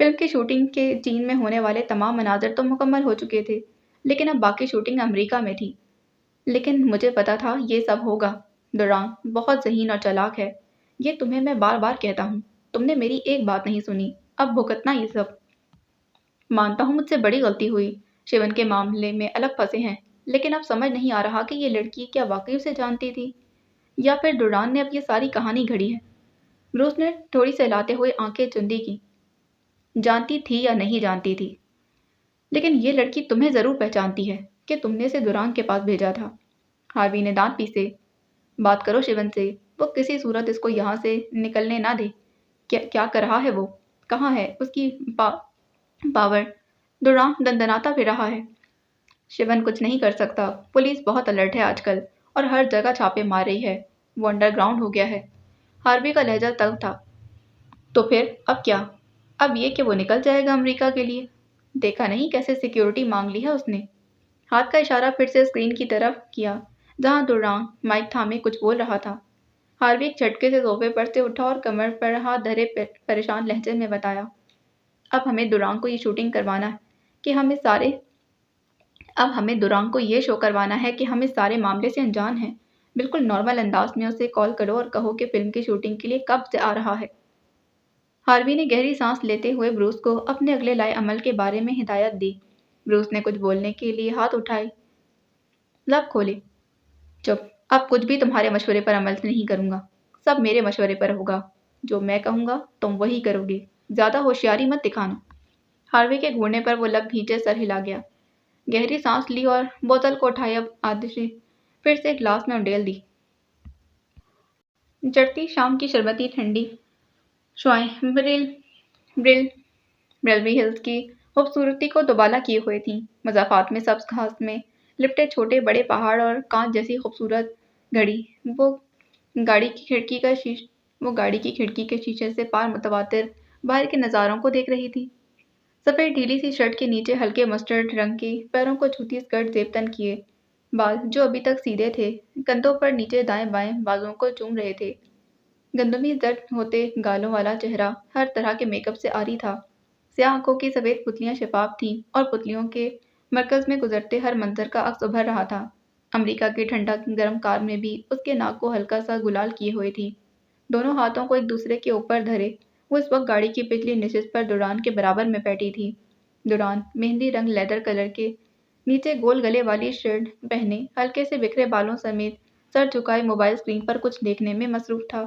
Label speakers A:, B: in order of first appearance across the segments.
A: Film کی shooting کے چین میں ہونے والے تمام مناظر تو مکمل ہو چکے تھے، لیکن اب باقی شوٹنگ امریکہ میں تھی۔ لیکن مجھے پتا تھا یہ سب ہوگا۔ دوران بہت ذہین اور چالاک ہے، یہ تمہیں میں بار بار کہتا ہوں۔ تم نے میری ایک بات نہیں سنی، اب بھگتنا یہ سب۔ مانتا ہوں مجھ سے بڑی غلطی ہوئی، شیون کے معاملے میں الگ پھنسے ہیں، لیکن اب سمجھ نہیں آ رہا کہ یہ لڑکی کیا واقعی اسے جانتی تھی، یا پھر دوران نے اب یہ ساری کہانی گھڑی ہے۔ بروس نے تھوڑی سہلاتے ہوئے آنکھیں چندی کی۔ جانتی تھی یا نہیں جانتی تھی، لیکن یہ لڑکی تمہیں ضرور پہچانتی ہے کہ تم نے اسے دوران کے پاس بھیجا تھا۔ ہاروی نے دانت پیسے۔ بات کرو شیون سے، وہ کسی صورت اس کو یہاں سے نکلنے نہ دے۔ کیا کر رہا ہے وہ؟ کہاں ہے اس کی پاور؟ دوران دندناتا پھر رہا ہے۔ شیون کچھ نہیں کر سکتا، پولیس بہت الرٹ ہے آج کل اور ہر جگہ چھاپے مار رہی ہے، وہ انڈر گراؤنڈ ہو گیا ہے۔ ہاروی کا لہجہ تلخ تھا۔ تو پھر اب کیا؟ اب یہ کہ وہ نکل جائے گا امریکہ کے لیے۔ دیکھا نہیں کیسے سیکیورٹی مانگ لی ہے اس نے؟ ہاتھ کا اشارہ پھر سے اسکرین کی طرف کیا جہاں دوران مائک تھامے کچھ بول رہا تھا۔ ہاروی ایک جھٹکے سے صوفے پر سے اٹھا اور کمر پر ہاتھ دھرے پریشان لہجے میں بتایا، اب ہمیں دوران کو یہ شوٹنگ کروانا ہے کہ ہم اس سارے معاملے سے انجان ہیں۔ بالکل نارمل انداز میں اسے کال کرو اور کہو کہ فلم کی شوٹنگ کے لیے کب سے آ رہا ہے۔ ہاروی نے گہری سانس لیتے ہوئے بروس کو اپنے اگلے لائے عمل کے بارے میں ہدایت دی۔ بروس نے کچھ بولنے کے لیے ہاتھ اٹھائے، لب کھولے۔ چپ، اب کچھ بھی تمہارے مشورے پر عمل نہیں کروں گا، سب میرے مشورے پر ہوگا۔ جو میں کہوں گا تم وہی کرو گے، زیادہ ہوشیاری مت دکھانا۔ ہاروی کے گھورنے پر وہ لب کھینچے سر ہلا گیا، گہری سانس لی اور بوتل کو اٹھائے آدھے سے پھر سے گلاس میں انڈیل دی۔ چڑھتی شام کی شربتی ٹھنڈی شعائیں بیورلی ہلز کی خوبصورتی کو دوبالا کیے ہوئے تھیں۔ مضافات میں سبز گھاس میں لپٹے چھوٹے بڑے پہاڑ اور کانچ جیسی خوبصورت گھڑی وہ گاڑی کی کھڑکی کے شیشے سے پار متواتر باہر کے نظاروں کو دیکھ رہی تھی۔ سفید ڈھیلی سی شرٹ کے نیچے ہلکے مسٹرڈ رنگ کے پیروں کو چھوتی اسکرٹ زیب تن کیے بال جو ابھی تک سیدھے تھے کندھوں پر نیچے دائیں بائیں بازوؤں کو چوم رہے تھے۔ گندمی زرد ہوتے گالوں والا چہرہ ہر طرح کے میک اپ سے عاری تھا۔ سیاہ آنکھوں کی سفید پتلیاں شفاف تھیں اور پتلیوں کے مرکز میں گزرتے ہر منظر کا عکس ابھر رہا تھا۔ امریکہ کی ٹھنڈا گرم کار میں بھی اس کے ناک کو ہلکا سا گلال کیے ہوئے تھی۔ دونوں ہاتھوں کو ایک دوسرے کے اوپر دھرے وہ اس وقت گاڑی کی پچھلی نشست پر دوران کے برابر میں بیٹھی تھی۔ دوران مہندی رنگ لیدر کلر کے نیچے گول گلے والی شرٹ پہنے ہلکے سے بکھرے بالوں سمیت سر جھکائے موبائل اسکرین پر کچھ دیکھنے میں مصروف تھا۔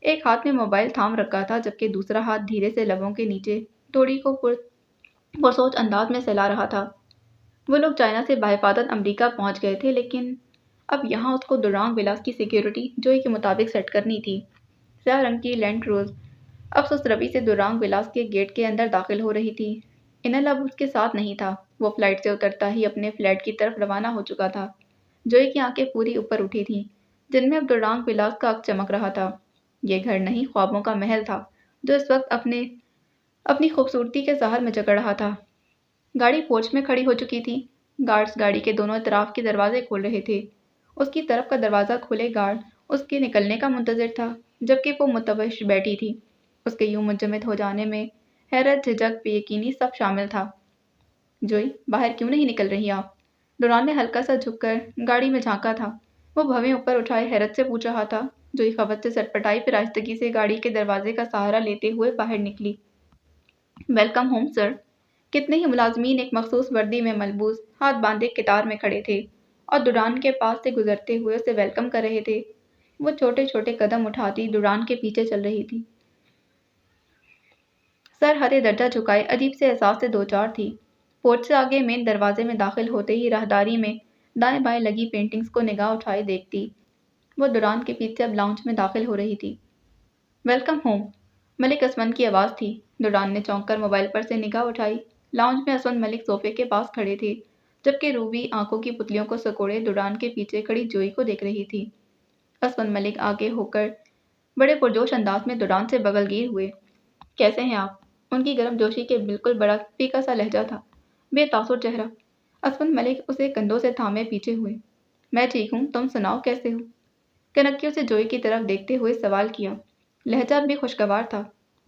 A: ایک ہاتھ میں موبائل تھام رکھا تھا جبکہ دوسرا ہاتھ دھیرے سے لبوں کے نیچے توڑی کو پرسوچ انداز میں سلا رہا تھا۔ وہ لوگ چائنا سے بحفاظت امریکہ پہنچ گئے تھے، لیکن اب یہاں اس کو دوران ولاس کی سیکیورٹی جوئی کے مطابق سیٹ کرنی تھی۔ سیاہ رنگ کی لینڈ کروز اب سست روی سے دوران ولاس کے گیٹ کے اندر داخل ہو رہی تھی۔ انل اب اس کے ساتھ نہیں تھا، وہ فلائٹ سے اترتا ہی اپنے فلیٹ کی طرف روانہ ہو چکا تھا۔ جوئی کی آنکھیں پوری اوپر اٹھی تھیں جن میں اب دوران ولاس کا عکس چمک رہا تھا۔ یہ گھر نہیں، خوابوں کا محل تھا جو اس وقت اپنی خوبصورتی کے زہر میں جکڑ رہا تھا۔ گاڑی پورچ میں کھڑی ہو چکی تھی۔ گارڈز گاڑی کے دونوں اطراف کے دروازے کھول رہے تھے۔ اس کی طرف کا دروازہ کھولے گارڈ اس کے نکلنے کا منتظر تھا جبکہ وہ متوش بیٹھی تھی۔ اس کے یوں منجمد ہو جانے میں حیرت، جھجک، بے یقینی سب شامل تھا۔ جوئی، باہر کیوں نہیں نکل رہی آپ؟ دوران نے ہلکا سا جھک کر گاڑی میں جھانکا تھا۔ وہ بھویں اوپر اٹھائے حیرت سے پوچھ رہا تھا۔ جوئی خفت سے سٹپٹائی پھر آہستگی سے گاڑی کے دروازے کا سہارا لیتے ہوئے باہر نکلی۔ ویلکم ہوم سر۔ کتنے ہی ملازمین ایک مخصوص وردی میں ملبوس ہاتھ باندھے قطار میں کھڑے تھے اور دوران کے پاس سے گزرتے ہوئے اسے ویلکم کر رہے تھے۔ وہ چھوٹے چھوٹے قدم اٹھاتی دوران کے پیچھے چل رہی تھی، سر حد درجہ جھکائے عجیب سے احساس سے دوچار تھی۔ پورچ سے آگے مین دروازے میں داخل ہوتے ہی راہداری میں دائیں بائیں لگی پینٹنگز کو نگاہ اٹھائے دیکھتی وہ دوران کے پیچھے اب لاؤنج میں داخل ہو رہی تھی۔ ویلکم ہوم، ملک اسمند کی آواز تھی۔ دوران نے چونک کر موبائل پر سے نگاہ اٹھائی۔ لاؤنج میں اسمند ملک صوفے کے پاس کھڑے تھے جبکہ روبی آنکھوں کی پتلیوں کو سکوڑے دوران کے پیچھے کھڑی جوئی کو دیکھ رہی تھی۔ اسمند ملک آگے ہو کر بڑے پرجوش انداز میں دوران سے بغل گیر ہوئے۔ کیسے ہیں آپ؟ ان کی گرم جوشی کے بالکل بڑا پھیکا سا لہجہ تھا، بے تاثر چہرہ۔ اسمند ملک اسے کندھوں سے تھامے پیچھے ہوئے۔ میں ٹھیک ہوں، تم سناؤ کیسے ہو؟ کنکیوں سے جوئی کی طرف دیکھتے ہوئے سوال کیا۔ لہجہ بھی خوشگوار تھا۔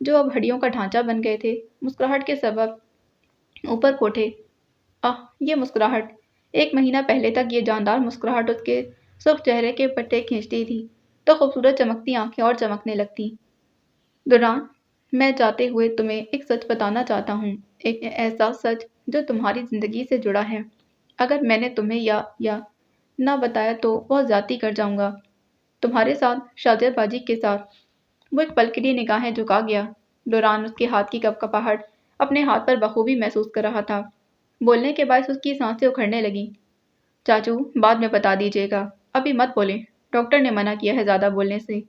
A: جو اب ہڈیوں کا ڈھانچہ بن گئے تھے مسکراہٹ کے سبب اوپر کو اٹھے۔ یہ مسکراہٹ! 1 مہینہ پہلے تک یہ جاندار مسکراہٹ اس کے سرخ چہرے کے پٹے کھینچتی تھی تو خوبصورت چمکتی آنکھیں اور چمکنے لگتیں۔ دوران، میں جاتے ہوئے تمہیں ایک سچ بتانا چاہتا ہوں، ایک ایسا سچ جو تمہاری زندگی سے جڑا ہے۔ اگر میں نے تمہیں یا نہ بتایا تو بہت زیادتی کر جاؤں گا تمہارے ساتھ، شاذیب باجی کے ساتھ۔ وہ ایک پل کے لیے نگاہیں جھکا گیا۔ دوران اس کے ہاتھ کی کپکپاہٹ اپنے ہاتھ پر بخوبی محسوس کر رہا تھا۔ بولنے کے باعث اس کی سانسیں اکھڑنے لگیں۔ چاچو، بعد میں بتا دیجیے گا، ابھی مت بولیں، ڈاکٹر نے منع کیا ہے زیادہ بولنے سے۔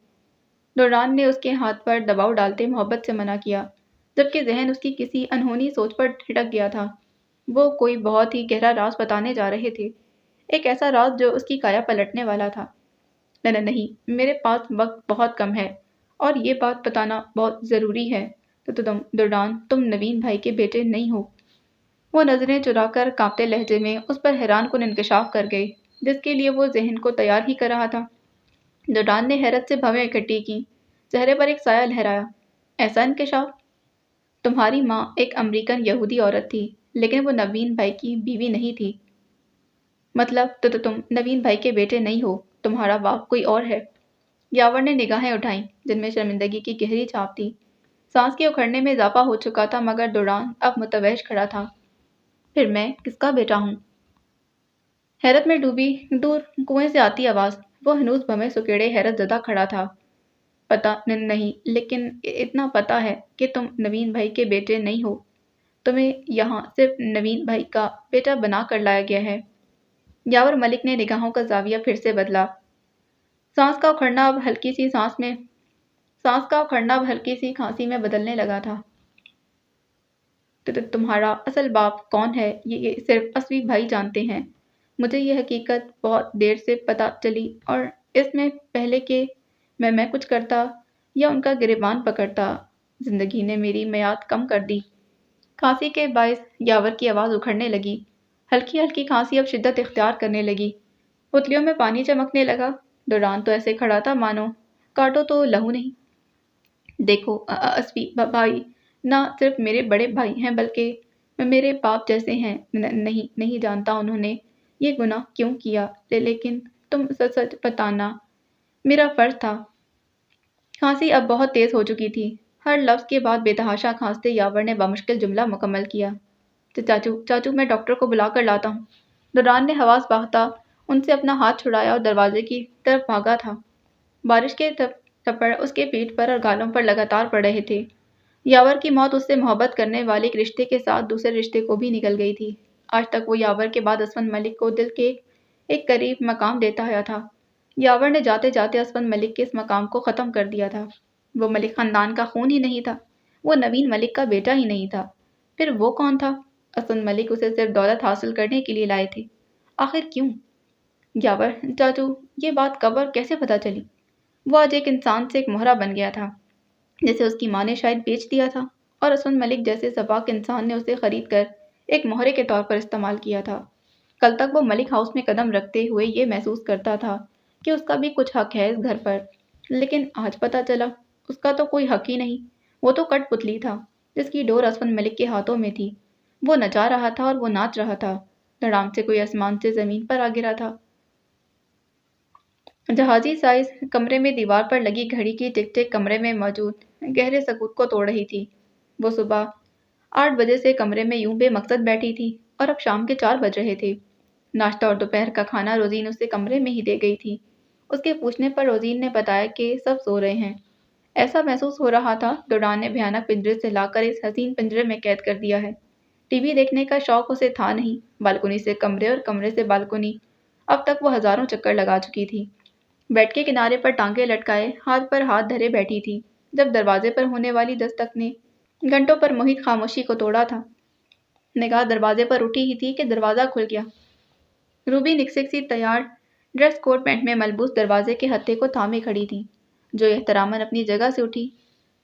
A: دوران نے اس کے ہاتھ پر دباؤ ڈالتے محبت سے منع کیا، جبکہ ذہن اس کی کسی انہونی سوچ پر ٹھٹک گیا تھا۔ وہ کوئی بہت ہی گہرا راز بتانے جا رہے تھے، ایک ایسا راز جو اس کی کایا پلٹنے والا تھا۔ نہیں، میرے پاس وقت بہت کم ہے اور یہ بات بتانا بہت ضروری ہے۔ دوران، تم نوین بھائی کے بیٹے نہیں ہو۔ وہ نظریں چرا کر کانپتے لہجے میں اس پر حیران کن انکشاف کر گئی جس کے لیے وہ ذہن کو تیار ہی کر رہا تھا۔ دوران نے حیرت سے بھویں اکٹھی کیں، چہرے پر ایک سایہ لہرایا۔ ایسا انکشاف؟ تمہاری ماں ایک امریکن یہودی عورت تھی، لیکن وہ نوین بھائی کی بیوی نہیں تھی۔ مطلب تم نوین بھائی کے بیٹے نہیں ہو، تمہارا باپ کوئی اور ہے۔ یاور نے نگاہیں اٹھائیں جن میں شرمندگی کی گہری چھاپ تھی۔ سانس کے اکھڑنے میں اضافہ ہو چکا تھا مگر دوران اب متوحش کھڑا تھا۔ پھر میں کس کا بیٹا ہوں؟ حیرت میں ڈوبی دور کنویں سے آتی آواز۔ وہ ہنوز بھویں سکیڑے حیرت زدہ کھڑا تھا۔ پتہ نہیں، لیکن اتنا پتہ ہے کہ تم نوین بھائی کے بیٹے نہیں ہو۔ تمہیں یہاں صرف نوین بھائی کا بیٹا بنا کر لایا گیا ہے۔ یاور ملک نے نگاہوں کا زاویہ پھر سے بدلا۔ سانس کا اکھڑنا اب ہلکی سی کھانسی میں بدلنے لگا تھا۔ تمہارا اصل باپ کون ہے یہ صرف اسوی بھائی جانتے ہیں۔ مجھے یہ حقیقت بہت دیر سے پتہ چلی اور اس میں پہلے کہ میں کچھ کرتا یا ان کا گریبان پکڑتا، زندگی نے میری میعاد کم کر دی۔ کھانسی کے باعث یاور کی آواز اکھڑنے لگی۔ ہلکی ہلکی کھانسی اب شدت اختیار کرنے لگی۔ پتلیوں میں پانی چمکنے لگا۔ دوران تو ایسے کھڑا تھا مانو کاٹو تو لہو نہیں۔ دیکھو اسوی بھائی نہ صرف میرے بڑے بھائی ہیں بلکہ میرے باپ جیسے ہیں۔ نہیں جانتا انہوں نے یہ گناہ کیوں کیا، لیکن تم سچ بتانا میرا فرض تھا۔ کھانسی اب بہت تیز ہو چکی تھی۔ ہر لفظ کے بعد بے تحاشا کھانستے یاور نے بامشکل جملہ مکمل کیا۔ چاچو میں ڈاکٹر کو بلا کر لاتا ہوں۔ دوران نے حواس باختہ ان سے اپنا ہاتھ چھڑایا اور دروازے کی طرف بھاگا تھا۔ بارش کے ٹپڑ اس کے پیٹھ پر اور گالوں پر لگاتار پڑ رہے تھے۔ یاور کی موت اس سے محبت کرنے والے ایک رشتے کے ساتھ دوسرے رشتے کو بھی نگل گئی تھی۔ آج تک وہ یاور کے بعد اسفند ملک کو دل کے ایک قریب مقام دیتا آیا تھا۔ یاور نے جاتے جاتے اسفند ملک کے اس مقام کو ختم کر دیا تھا۔ وہ ملک خاندان کا خون ہی نہیں تھا، وہ نوین ملک کا بیٹا ہی نہیں تھا۔ پھر وہ کون تھا؟ اسفند ملک اسے صرف دولت حاصل کرنے کے لیے لائے تھے۔ آخر کیوں؟ یاور چاچو، یہ بات کب اور کیسے پتہ چلی؟ وہ آج ایک انسان سے ایک مہرہ بن گیا تھا جسے اس کی ماں نے شاید بیچ دیا تھا اور اسفند ملک جیسے سباک انسان نے اسے خرید کر ایک مہرے کے طور پر استعمال کیا تھا۔ کل تک وہ ملک ہاؤس میں قدم رکھتے ہوئے یہ محسوس کرتا تھا کہ اس کا بھی کچھ حق ہے اس گھر پر، لیکن آج پتہ چلا اس کا تو کوئی حق ہی نہیں۔ وہ تو کٹ پتلی تھا جس کی ڈور اسفند ملک کے ہاتھوں میں تھی۔ وہ نچا رہا تھا اور وہ ناچ رہا تھا۔ دھڑام سے کوئی آسمان سے زمین پر آ گرا تھا۔ جہازی سائز کمرے میں دیوار پر لگی گھڑی کی ٹک ٹک کمرے میں موجود گہرے سکوت کو توڑ رہی تھی۔ وہ صبح 8 بجے سے کمرے میں یوں بے مقصد بیٹھی تھی اور اب شام کے 4 بج رہے تھے۔ ناشتہ اور دوپہر کا کھانا روزین اسے کمرے میں ہی دے گئی تھی۔ اس کے پوچھنے پر روزین نے بتایا کہ سب سو رہے ہیں۔ ایسا محسوس ہو رہا تھا دوران نے بھیانک پنجرے سے لا کر اس حسین پنجرے میں قید کر دیا ہے۔ ٹی وی دیکھنے کا شوق اسے تھا نہیں، بالکنی سے کمرے اور کمرے سے بالکنی، اب تک وہ ہزاروں چکر لگا چکی تھی۔ بیڈ کے کنارے پر ٹانگیں لٹکائے ہاتھ پر ہاتھ دھرے بیٹھی تھی جب دروازے پر ہونے والی دستک نے گھنٹوں پر محیط خاموشی کو توڑا تھا۔ نگاہ دروازے پر اٹھی ہی تھی کہ دروازہ کھل گیا۔ روبی نکسک سی تیار ڈریس کوٹ پینٹ میں ملبوس دروازے کے ہتھے کو تھامے کھڑی تھی، جو احتراماً اپنی جگہ سے اٹھی۔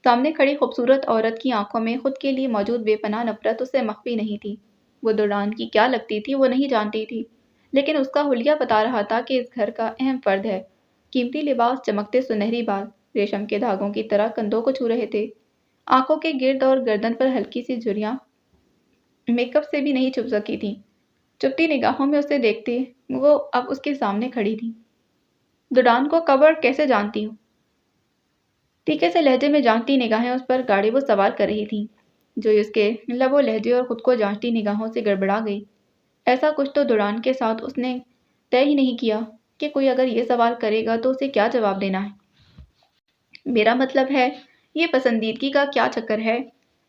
A: سامنے کھڑی خوبصورت عورت کی آنکھوں میں خود کے لیے موجود بے پناہ نفرت اس سے مخفی نہیں تھی۔ وہ دوران کی کیا لگتی تھی وہ نہیں جانتی تھی، لیکن اس کا حلیہ بتا رہا تھا کہ اس گھر کا اہم فرد ہے۔ قیمتی لباس، چمکتے سنہری بال، ریشم کے دھاگوں کی طرح کندھوں کو چھو رہے تھے۔ آنکھوں کے گرد اور گردن پر ہلکی سی جھریاں میک اپ سے بھی نہیں چھپ سکی تھیں۔ چپتی نگاہوں میں اسے دیکھتے وہ اب اس کے سامنے کھڑی تھی۔ دوران کو کب اور کیسے جانتی ہوں؟ تیکھے سے لہجے میں جانتی نگاہیں اس پر گاڑی وہ سوال کر رہی تھی، جو اس کے لب و لہجے اور خود کو جانچتی نگاہوں سے گڑبڑا گئی۔ ایسا کچھ تو دوران کے ساتھ اس نے طے ہی نہیں کیا کہ کوئی اگر یہ سوال کرے گا تو اسے کیا جواب دینا ہے۔ میرا مطلب ہے یہ پسندیدگی کا کیا چکر ہے؟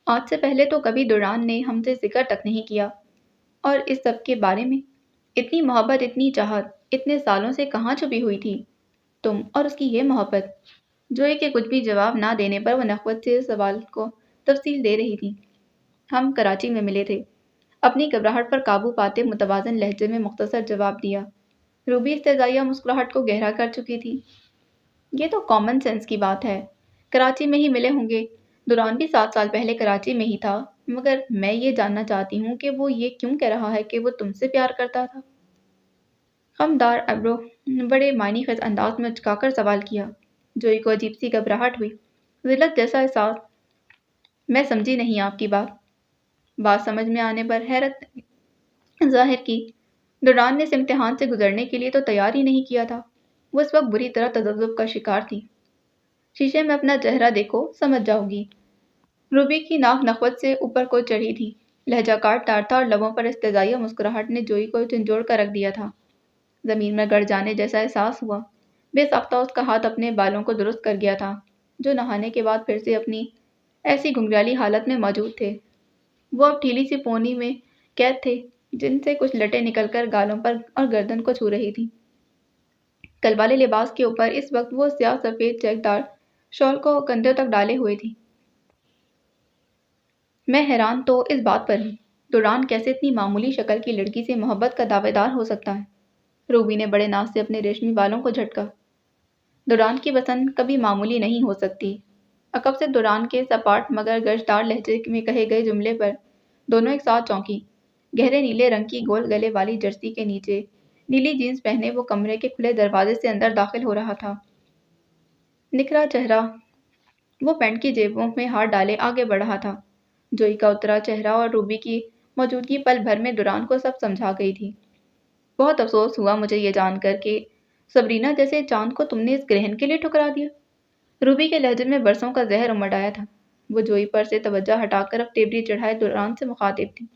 A: آج سے پہلے تو کبھی دوران نے ہم سے ذکر تک نہیں کیا، اور اس سب کے بارے میں اتنی محبت، اتنی چاہت اتنے سالوں سے کہاں چھپی ہوئی تھی؟ تم اور اس کی یہ محبت۔ جوئی کے کچھ بھی جواب نہ دینے پر وہ نخوت سے سوال کو تفصیل دے رہی تھی۔ ہم کراچی میں ملے تھے۔ اپنی گھبراہٹ پر قابو پاتے متوازن لہجے میں مختصر جواب دیا۔ روبی استہزائیہ مسکراہٹ کو گہرا کر چکی تھی۔ یہ تو کامن سینس کی بات ہے، کراچی میں ہی ملے ہوں گے۔ دوران بھی 7 سال پہلے کراچی میں ہی تھا، مگر میں یہ جاننا چاہتی ہوں کہ وہ یہ کیوں کہہ رہا ہے کہ وہ تم سے پیار کرتا تھا؟ خمدار ابرو بڑے معنی خیز انداز میں اچکا کر سوال کیا۔ جوئی کو عجیب سی گھبراہٹ ہوئی، ذلت جیسا احساس۔ میں سمجھی نہیں آپ کی بات سمجھ میں آنے پر حیرت ظاہر کی۔ دوران نے اس امتحان سے گزرنے کے لیے تو تیار ہی نہیں کیا تھا۔ وہ اس وقت بری طرح تذبذب کا شکار تھی۔ شیشے میں اپنا چہرہ دیکھو، سمجھ جاؤ گی۔ روبی کی ناک نخوت سے اوپر کو چڑھی تھی، لہجہ کاٹ تار تھا اور لبوں پر استہزائیہ مسکراہٹ نے جوئی کو جھنجھوڑ کر رکھ دیا تھا۔ زمین میں گڑ جانے جیسا احساس ہوا۔ بے ساختہ اس کا ہاتھ اپنے بالوں کو درست کر گیا تھا، جو نہانے کے بعد پھر سے اپنی ایسی گھنگریالی حالت میں موجود تھے۔ وہ اب ڈھیلی سی پونی میں قید تھے، جن سے کچھ لٹیں نکل کر گالوں پر اور گردن کو چھو رہی تھی۔ کل والے لباس کے اوپر اس وقت وہ سیاہ سفید چیک دار شال کو کندھوں تک ڈالے ہوئے تھی۔ میں حیران تو اس بات پر ہوں، دوران کیسے اتنی معمولی شکل کی لڑکی سے محبت کا دعوے دار ہو سکتا ہے؟ روبی نے بڑے ناز سے اپنے ریشمی بالوں کو جھٹکا۔ دوران کی پسند کبھی معمولی نہیں ہو سکتی۔ عقب سے دوران کے سپاٹ مگر گرجدار لہجے میں کہے گئے جملے پر دونوں ایک ساتھ چونکی۔ گہرے نیلے رنگ کی گول گلے والی جرسی کے نیچے نیلی جینس پہنے وہ کمرے کے کھلے دروازے سے اندر داخل ہو رہا تھا۔ نکھرا چہرہ وہ پینٹ کی جیبوں میں ہاتھ ڈالے آگے بڑھ رہا تھا۔ جوئی کا اترا چہرہ اور روبی کی موجودگی پل بھر میں دوران کو سب سمجھا گئی تھی۔ بہت افسوس ہوا مجھے یہ جان کر کہ سبرینا جیسے چاند کو تم نے اس گرہن کے لیے ٹھکرا دیا۔ روبی کے لہجے میں برسوں کا زہر امڈ آیا تھا۔ وہ جوئی پر سے توجہ ہٹا کر اب تیوری چڑھائے دوران سے مخاطب تھی۔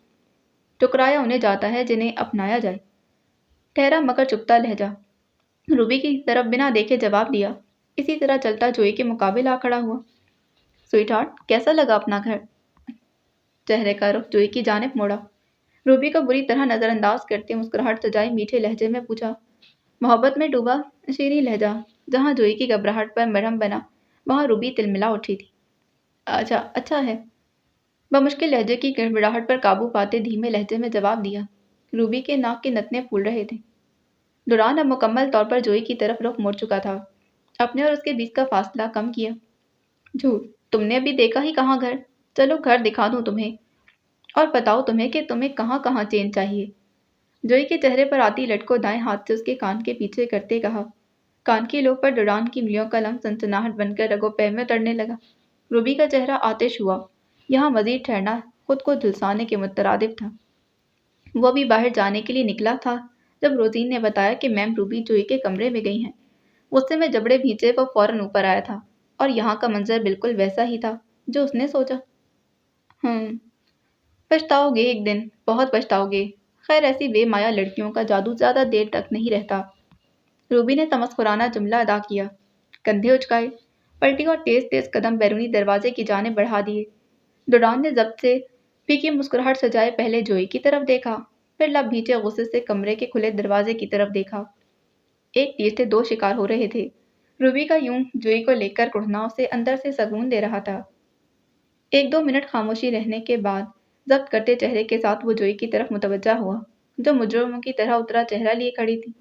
A: ٹکرایا انہیں جاتا ہے جنہیں اپنایا جائے۔ ٹھہرا مگر چپتا لہجہ روبی کی طرف بنا دیکھے جواب دیا۔ اسی طرح چلتا جوئی کے مقابل آ کھڑا ہوا۔ سویٹ ہارٹ، کیسا لگا اپنا گھر؟ چہرے کا رخ جوئی کی جانب موڑا۔ روبی کو بری طرح نظر انداز کرتے مسکراہٹ سجائے میٹھے لہجے میں پوچھا۔ محبت میں ڈوبا شیریں لہجہ۔ جہاں جوئی کی گھبراہٹ پر مرہم بنا، وہاں روبی تلملا اٹھی تھی۔ اچھا ہے، بمشکل لہجے کی گڑبڑاہٹ پر قابو پاتے دھیمے لہجے میں جواب دیا۔ روبی کے ناک کے نتنے پھول رہے تھے۔ دوران اب مکمل طور پر جوئی کی طرف رخ موڑ چکا تھا، اپنے اور اس کے بیچ کا فاصلہ کم کیا۔ جھوٹ، تم نے ابھی دیکھا ہی کہاں گھر؟ چلو گھر دکھا دوں تمہیں، اور بتاؤ تمہیں کہ تمہیں کہاں کہاں چین چاہیے۔ جوئی کے چہرے پر آتی لٹ کو دائیں ہاتھ سے اس کے کان کے پیچھے کرتے کہا۔ کان کی لوک پر دوران کی انگلیوں کا لمس سنسناہٹ بن کر رگوں پہ میں اترنے لگا۔ روبی کا چہرہ آتش ہوا۔ یہاں مزید ٹھہرنا خود کو جھلسانے کے مترادف تھا۔ وہ بھی باہر جانے کے لیے نکلا تھا جب روزین نے بتایا کہ میم روبی جوئی کے کمرے میں گئی ہیں۔ غصے میں جبڑے بھینچے وہ فوراً اوپر آیا تھا، اور یہاں کا منظر بالکل ویسا ہی تھا جو اس نے سوچا۔ پچھتاؤ گے ایک دن، بہت پچھتاؤ گے۔ خیر ایسی بے مایا لڑکیوں کا جادو زیادہ دیر تک نہیں رہتا۔ روبی نے تمسخرانہ جملہ ادا کیا، کندھے اچکائے، پلٹی اور تیز تیز قدم بیرونی دروازے کی جانب بڑھا دیے۔ دوران نے ضبط سے پھیکی مسکراہٹ سجائے پہلے جوئی کی طرف دیکھا، پھر لب بھینچے غصے سے کمرے کے کھلے دروازے کی طرف دیکھا۔ ایک تیر سے 2 شکار ہو رہے تھے۔ روبی کا یوں جوئی کو لے کر کڑھنا اسے اندر سے سکون دے رہا تھا۔ 1-2 منٹ خاموشی رہنے کے بعد ضبط کرتے چہرے کے ساتھ وہ جوئی کی طرف متوجہ ہوا، جو مجرموں کی طرح اترا چہرہ لیے کھڑی تھی۔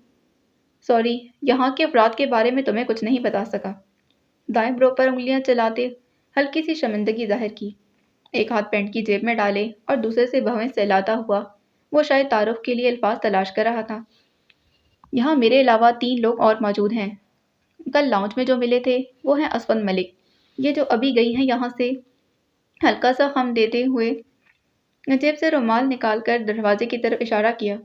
A: سوری، یہاں کے افراد کے بارے میں تمہیں کچھ نہیں بتا سکا۔ دائیں برو پر انگلیاں چلاتے ہلکی سی شرمندگی ظاہر کی۔ ایک ہاتھ پینٹ کی جیب میں ڈالے اور دوسرے سے بھویں سہلاتا ہوا وہ شاید تعارف کے لیے الفاظ تلاش کر رہا تھا۔ یہاں میرے علاوہ 3 لوگ اور موجود ہیں۔ کل لاؤنج میں جو ملے تھے وہ ہیں اسود ملک، یہ جو ابھی گئی ہیں یہاں سے۔ ہلکا سا خم دیتے ہوئے جیب سے رومال نکال کر دروازے کی طرف اشارہ کیا۔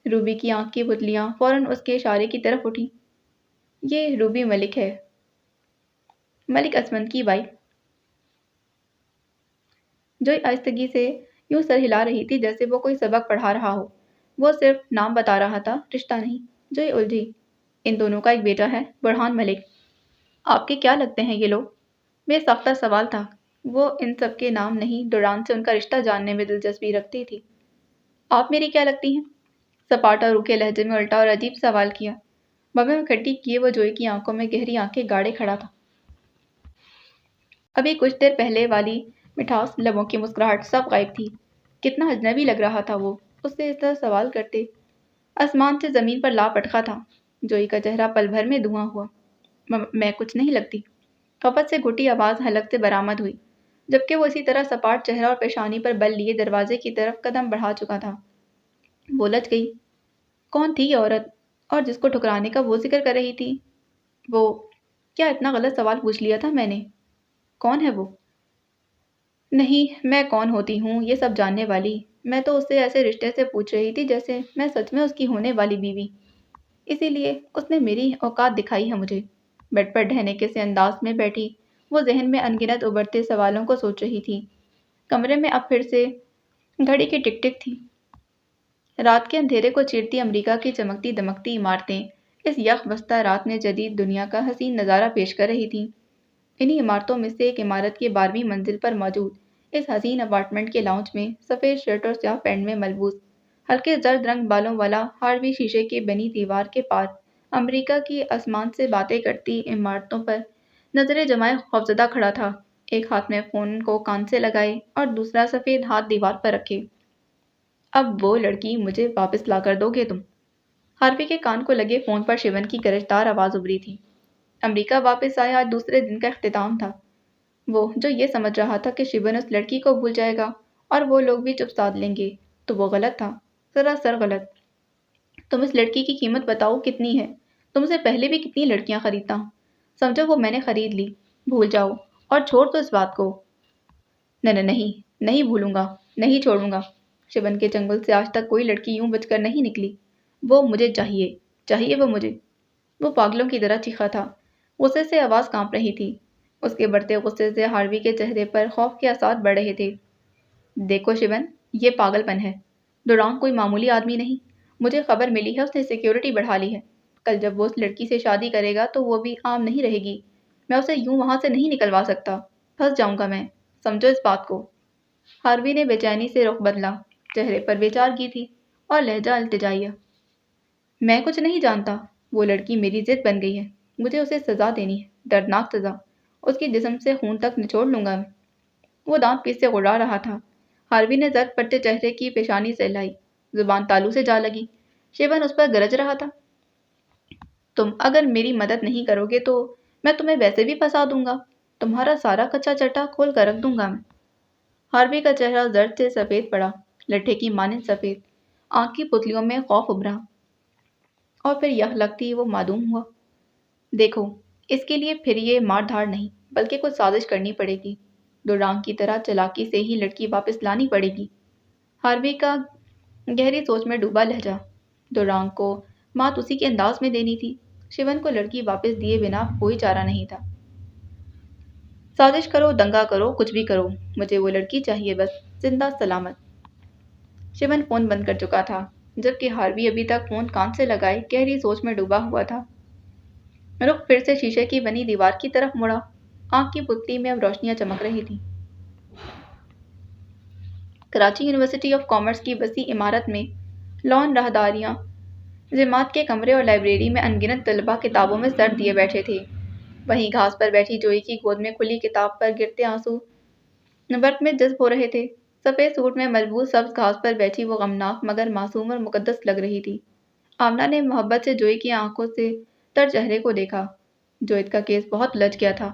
A: روبی کی آنکھ کی پتلیاں فوراً اس کے اشارے کی طرف اٹھی۔ یہ روبی ملک ہے، ملک اسمند کی وائف۔ جوئی آہستگی سے یوں سر ہلا رہی تھی جیسے وہ کوئی سبق پڑھا رہا ہو۔ وہ صرف نام بتا رہا تھا، رشتہ نہیں۔ جوئی الجھی۔ ان دونوں کا ایک بیٹا ہے، برہان ملک۔ آپ کے کیا لگتے ہیں یہ لوگ؟ بے ساختہ سوال تھا۔ وہ ان سب کے نام نہیں، ڈوران سے ان کا رشتہ جاننے میں دلچسپی رکھتی تھی۔ آپ میری کیا لگتی ہیں؟ سپاٹ اور روکھے لہجے میں الٹا اور عجیب سوال کیا۔ بابے میں کھٹی کیے وہ جوئی کی آنکھوں میں گہری آنکھیں گاڑے کھڑا تھا۔ ابھی کچھ دیر پہلے والی مٹھاس، لبوں کی مسکراہٹ سب غائب تھی۔ کتنا اجنبی لگ رہا تھا وہ اس سے اس طرح سوال کرتے۔ آسمان سے زمین پر لا پٹکا تھا۔ جوئی کا چہرہ پل بھر میں دھواں ہوا۔ میں کچھ نہیں لگتی۔ خفت سے گھٹی آواز حلق سے برآمد ہوئی، جبکہ وہ اسی طرح سپاٹ چہرہ اور پیشانی پر بل لیے دروازے کی طرف قدم بڑھا چکا تھا۔ وہ لج گئی۔ کون تھی یہ عورت؟ اور جس کو ٹھکرانے کا وہ ذکر کر رہی تھی؟ وہ کیا اتنا غلط سوال پوچھ لیا تھا میں نے؟ کون ہے وہ؟ نہیں، میں کون ہوتی ہوں یہ سب جاننے والی؟ میں تو اس سے ایسے رشتے سے پوچھ رہی تھی جیسے میں سچ میں اس کی ہونے والی بیوی۔ اسی لیے اس نے میری اوقات دکھائی ہے مجھے۔ بیڈ پر ڈھہنے کے سے انداز میں بیٹھی وہ ذہن میں انگنت ابھرتے سوالوں کو سوچ رہی تھی۔ کمرے میں اب پھر سے گھڑی کی ٹک ٹک تھی۔ رات کے اندھیرے کو چیرتی امریکہ کی چمکتی دمکتی عمارتیں اس یک بستہ رات میں جدید دنیا کا حسین نظارہ پیش کر رہی تھیں۔ انہی عمارتوں میں سے ایک عمارت کی 12ویں منزل پر موجود اس حسین اپارٹمنٹ کے لاؤنج میں سفید شرٹ اور سیاہ پینٹ میں ملبوس، ہلکے زرد رنگ بالوں والا ہاروی شیشے کی بنی دیوار کے پار امریکہ کی آسمان سے باتیں کرتی عمارتوں پر نظریں جمائے خوفزدہ کھڑا تھا، ایک ہاتھ میں فون کو کان سے لگائے اور دوسرا سفید ہاتھ دیوار پر رکھے۔ اب وہ لڑکی مجھے واپس لا کر دو گے تم؟ ہاروی کے کان کو لگے فون پر شیون کی گرجدار آواز ابھری تھی۔ امریکہ واپس آیا آج دوسرے دن کا اختتام تھا۔ وہ جو یہ سمجھ رہا تھا کہ شیون اس لڑکی کو بھول جائے گا اور وہ لوگ بھی چپ سادھ لیں گے، تو وہ غلط تھا، سراسر غلط۔ تم اس لڑکی کی قیمت بتاؤ کتنی ہے؟ تم سے پہلے بھی کتنی لڑکیاں خریدتا ہوں، سمجھو وہ میں نے خرید لی، بھول جاؤ اور چھوڑ دو اس بات کو۔ نہیں بھولوں گا، نہیں چھوڑوں گا۔ شیون کے چنگل سے آج تک کوئی لڑکی یوں بچ کر نہیں نکلی۔ وہ مجھے چاہیے وہ مجھے۔ وہ پاگلوں کی طرح چیخا تھا، غصے سے آواز کانپ رہی تھی۔ اس کے بڑھتے غصے سے ہاروی کے چہرے پر خوف کے آثار بڑھ رہے تھے۔ دیکھو شیون، یہ پاگل پن ہے۔ ڈوران کوئی معمولی آدمی نہیں، مجھے خبر ملی ہے اس نے سیکیورٹی بڑھا لی ہے۔ کل جب وہ اس لڑکی سے شادی کرے گا تو وہ بھی عام نہیں رہے گی۔ میں اسے یوں وہاں سے نہیں نکلوا سکتا، پھنس جاؤں گا میں، سمجھو اس بات کو۔ ہاروی نے بے چینی سے رخ بدلا، چہرے پر بے چارگی تھی اور لہجہ التجائیہ۔ میں کچھ نہیں جانتا، وہ لڑکی میری ضد بن گئی ہے، مجھے اسے سزا دینی ہے، دردناک سزا، اس کی جسم سے خون تک نچوڑ لوں گا میں۔ وہ دانت پیس سے گڑا رہا تھا۔ ہاروی نے زرد پٹے چہرے کی پیشانی سہلائی، زبان تالو سے جا لگی۔ شیون اس پر گرج رہا تھا۔ تم اگر میری مدد نہیں کرو گے تو میں تمہیں ویسے بھی پھنسا دوں گا، تمہارا سارا کچا چٹا کھول کر رکھ دوں گا میں۔ ہاروی کا چہرہ زرد سے سفید پڑا، لٹھے کی مانند سفید، آنکھ کی پتلیوں میں خوف ابھرا اور پھر یہ لگتی وہ معدوم ہوا۔ دیکھو، اس کے لیے پھر یہ مار دھاڑ نہیں بلکہ کچھ سازش کرنی پڑے گی، ڈوران کی طرح چالاکی سے ہی لڑکی واپس لانی پڑے گی۔ ہاروی کا گہری سوچ میں ڈوبا لہجہ۔ ڈوران کو مات اسی کے انداز میں دینی تھی، شیون کو لڑکی واپس دیے بنا کوئی چارہ نہیں تھا۔ سازش کرو، دنگا کرو، کچھ بھی کرو، مجھے وہ لڑکی چاہیے بس، زندہ سلامت۔ شیون فون بند کر چکا تھا، جبکہ ہاروی ابھی تک فون کان سے لگائے گہری سوچ میں ڈوبا ہوا تھا۔ رخ پھر سے شیشے کی بنی دیوار کی طرف مڑا، آنکھ کی پتلی میں اب روشنیاں چمک رہی تھیں۔ کراچی یونیورسٹی آف کامرس کی وسیع عمارت میں لان راہداریاں، جماعت کے کمرے اور لائبریری میں انگنت طلباء کتابوں میں سر دیے بیٹھے تھے۔ وہیں گھاس پر بیٹھی جوئی کی گود میں کھلی کتاب پر گرتے آنسو برق میں جذب ہو رہے تھے۔ سفید سوٹ میں ملبوس سبز گھاس پر بیٹھی وہ غمناک مگر معصوم اور مقدس لگ رہی تھی۔ آمنہ نے محبت سے جوئی کی آنکھوں سے تر چہرے کو دیکھا۔ جوئد کا کیس بہت لچ گیا تھا،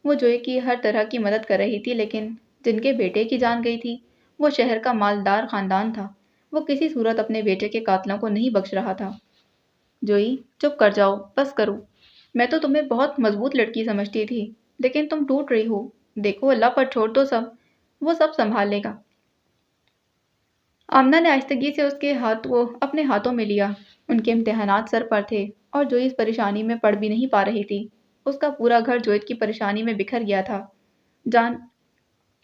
A: وہ جوئی کی ہر طرح کی مدد کر رہی تھی، لیکن جن کے بیٹے کی جان گئی تھی وہ شہر کا مالدار خاندان تھا، وہ کسی صورت اپنے بیٹے کے قاتلوں کو نہیں بخش رہا تھا۔ جوئی، چپ کر جاؤ، بس کرو، میں تو تمہیں بہت مضبوط لڑکی سمجھتی تھی، لیکن تم ٹوٹ رہی ہو۔ دیکھو اللہ پر چھوڑ دو سب، وہ سب سنبھال لے گا۔ آمنہ نے آہستگی سے اس کے ہاتھ کو اپنے ہاتھوں میں لیا۔ ان کے امتحانات سر پر تھے اور جوئی اس پریشانی میں پڑ بھی نہیں پا رہی تھی۔ اس کا پورا گھر جوید کی پریشانی میں بکھر گیا تھا۔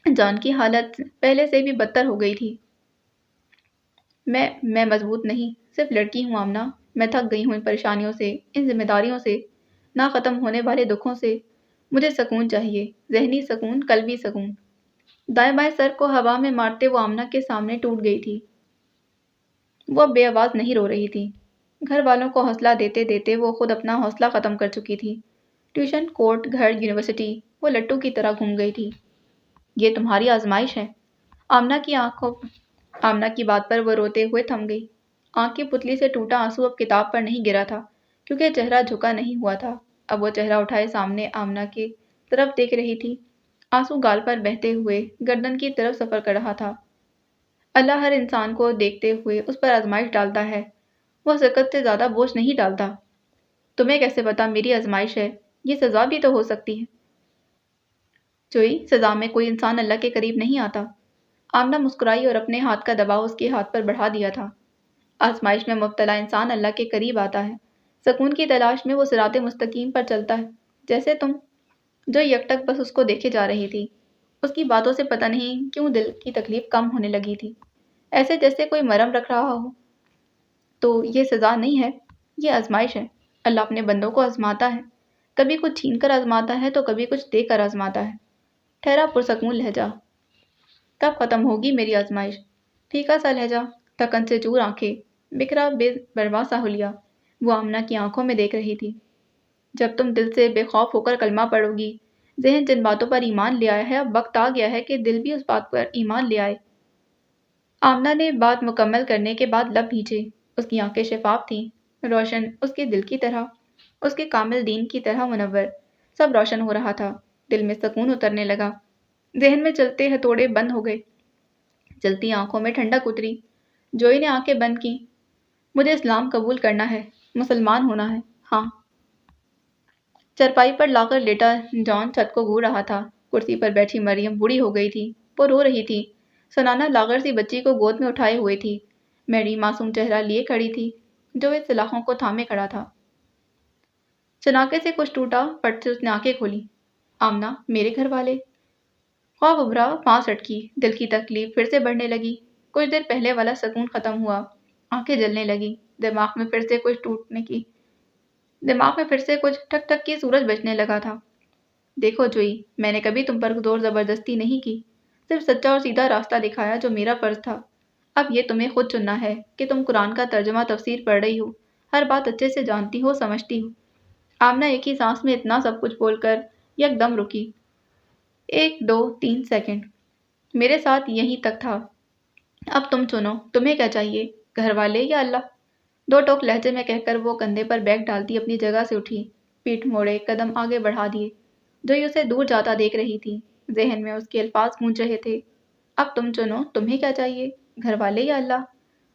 A: جان کی حالت پہلے سے بھی بدتر ہو گئی تھی۔ میں مضبوط نہیں، صرف لڑکی ہوں آمنہ۔ میں تھک گئی ہوں ان پریشانیوں سے، ان ذمہ داریوں سے، نہ ختم ہونے والے دکھوں سے۔ مجھے سکون چاہیے، ذہنی سکون، قلبی سکون۔ دائیں بائیں سر کو ہوا میں مارتے وہ آمنہ کے سامنے ٹوٹ گئی تھی۔ وہ اب بے آواز نہیں رو رہی تھی۔ گھر والوں کو حوصلہ دیتے دیتے وہ خود اپنا حوصلہ ختم کر چکی تھی۔ ٹیوشن، کورٹ، گھر، یونیورسٹی، وہ لٹو کی طرح گھوم گئی تھی۔ یہ تمہاری آزمائش ہے۔ آمنہ کی بات پر وہ روتے ہوئے تھم گئی۔ آنکھ کی پتلی سے ٹوٹا آنسو اب کتاب پر نہیں گرا تھا، کیونکہ چہرہ جھکا نہیں ہوا تھا۔ اب وہ چہرہ اٹھائے سامنے آمنہ کی طرف دیکھ رہی تھی۔ آنسو گال پر بہتے ہوئے گردن کی طرف سفر کر رہا تھا۔ اللہ ہر انسان کو دیکھتے ہوئے اس پر آزمائش ڈالتا ہے، وہ حقیقت سے زیادہ بوجھ نہیں ڈالتا۔ تمہیں کیسے پتا میری آزمائش ہے؟ یہ سزا بھی تو ہو سکتی ہے۔ جوئی، سزا میں کوئی انسان اللہ کے قریب نہیں آتا۔ آمنہ مسکرائی اور اپنے ہاتھ کا دباؤ اس کے ہاتھ پر بڑھا دیا تھا۔ آزمائش میں مبتلا انسان اللہ کے قریب آتا ہے، سکون کی تلاش میں وہ صراط مستقیم پر چلتا ہے، جیسے تم۔ جو یکٹک بس اس کو دیکھے جا رہی تھی۔ اس کی باتوں سے پتہ نہیں کیوں دل کی تکلیف کم ہونے لگی تھی، ایسے جیسے کوئی مرہم رکھ رہا ہو۔ تو یہ سزا نہیں ہے، یہ آزمائش ہے۔ اللہ اپنے بندوں کو آزماتا ہے، کبھی کچھ چھین کر آزماتا ہے تو کبھی کچھ دے کر آزماتا ہے۔ ٹھہرا پرسکون لہجہ۔ کب ختم ہوگی میری آزمائش؟ پھیکا سا لہجہ، تھکن سے چور آنکھیں، بکھرا بے پرواہ سا حلیہ، وہ آمنہ کی آنکھوں میں دیکھ رہی تھی۔ جب تم دل سے بے خوف ہو کر کلمہ پڑھو گی، ذہن جن باتوں پر ایمان لے آیا ہے، اب وقت آ گیا ہے کہ دل بھی اس بات پر ایمان لے آئے۔ آمنہ نے بات مکمل کرنے کے بعد لب بھینچے۔ اس کی آنکھیں شفاف تھیں، روشن، اس کے دل کی طرح، اس کے کامل دین کی طرح منور۔ سب روشن ہو رہا تھا، دل میں سکون اترنے لگا، ذہن میں چلتے ہتھوڑے بند ہو گئے، چلتی آنکھوں میں ٹھنڈک اتری۔ جوئی نے آنکھیں بند کی۔ مجھے اسلام قبول کرنا ہے، مسلمان ہونا ہے، ہاں۔ چرپائی پر لا کر لیٹا جان چھت کو گھور رہا تھا۔ کرسی پر بیٹھی مریم بوڑھی ہو گئی تھی، وہ رو رہی تھی، سنانا لاغر سی بچی کو گود میں اٹھائے ہوئے تھی۔ میری معصوم چہرہ لیے کھڑی تھی، جو اس سلاخوں کو تھامے کھڑا تھا۔ چناکے سے کچھ ٹوٹا، پٹ سے اس نے آنکھیں کھولی۔ آمنہ، میرے گھر والے؟ خواب ابھرا، پانس اٹکی، دل کی تکلیف پھر سے بڑھنے لگی۔ کچھ دیر پہلے والا سکون ختم ہوا، آنکھیں جلنے لگی، دماغ میں پھر سے کچھ ٹھک ٹھک کی سورج بجنے لگا تھا۔ دیکھو جوئی، میں نے کبھی تم پر زور زبردستی نہیں کی، صرف سچا اور سیدھا راستہ دکھایا جو میرا فرض تھا۔ اب یہ تمہیں خود چننا ہے کہ تم قرآن کا ترجمہ تفسیر پڑھ رہی ہو، ہر بات اچھے سے جانتی ہو، سمجھتی ہو۔ آمنہ ایک ہی سانس میں اتنا سب کچھ بول کر یک دم رکی۔ 1 2 3 سیکنڈ، میرے ساتھ یہیں تک تھا۔ اب تم چنو، تمہیں کیا چاہیے، گھر والے یا اللہ؟ 2 ٹوک لہجے میں کہہ کر وہ کندھے پر بیگ ڈالتی اپنی جگہ سے اٹھی، پیٹھ موڑے، قدم آگے بڑھا دیے۔ جوئی اسے دور جاتا دیکھ رہی تھی، ذہن میں اس کے الفاظ گونج رہے تھے۔ اب تم چنو، تمہیں کیا چاہیے، گھر والے یا اللہ؟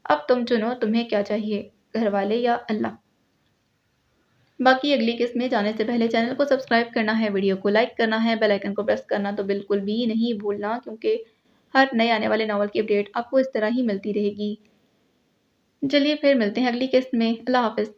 A: اب تم چنو، تمہیں کیا چاہیے، گھر والے یا اللہ؟ باقی اگلی قسط میں جانے سے پہلے چینل کو سبسکرائب کرنا ہے، ویڈیو کو لائک کرنا ہے، بیل آئیکن کو پریس کرنا تو بالکل بھی نہیں بھولنا، کیونکہ ہر نئے آنے والے ناول کی اپڈیٹ آپ کو اس طرح ہی ملتی رہے گی۔ چلیے پھر ملتے ہیں اگلی قسط میں، اللہ حافظ۔